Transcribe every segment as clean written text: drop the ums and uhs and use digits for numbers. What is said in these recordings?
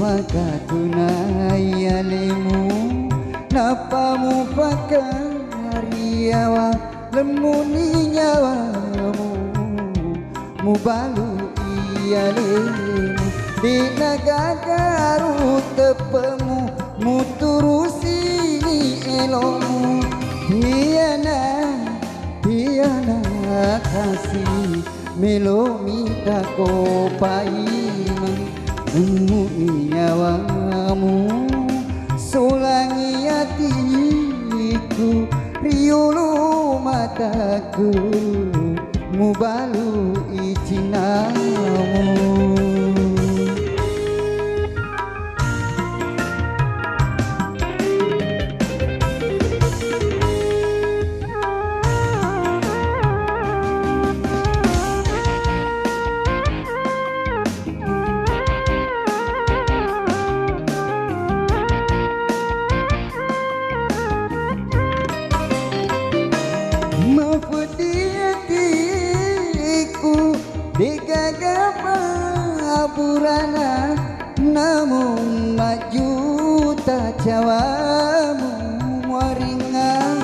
maka tunai alemu napamu pakariawa lemuni nyawamu mubalu ialemu di nagagaru tepemu muturusi elomu Diana kasih melo minta ko paimang umuni nyawamu solangi hatiku riulu mataku mubalu icinamu Digagapapurana namun majuta cawamu waringan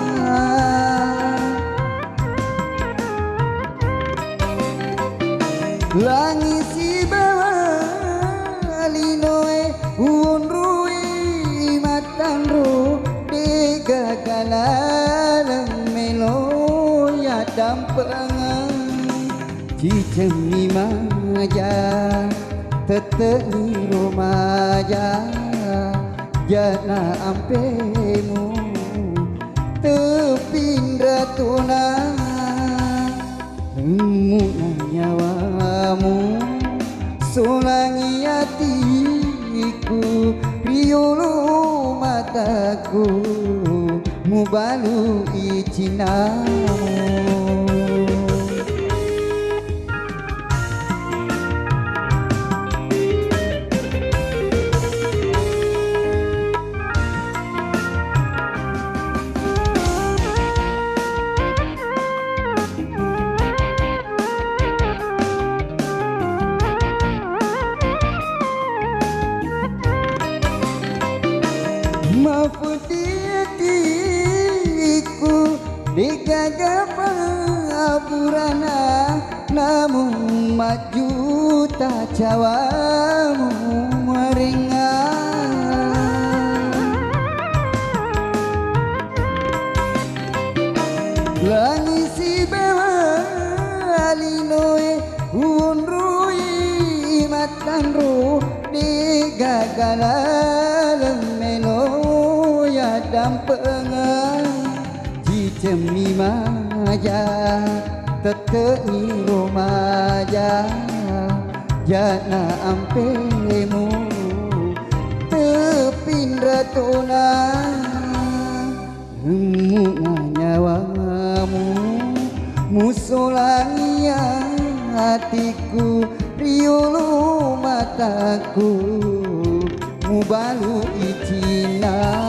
langit si bawah linoe unrui matanro digagalan melo ya dampengan cicemi maja teteni romaja jana ampemu tepindra tuna muna nyawamu solangi hatiku riulu mataku mubalu icinamu Mafutiku digagapapurana namun majuta cawamu meringan langit si bawah linoe unrui matanro digagalan melo dampengan cicemi maja teteni romaja jana ampemu tepindra tuna munga nyawamu musolangia hatiku riulu mataku mubalu icina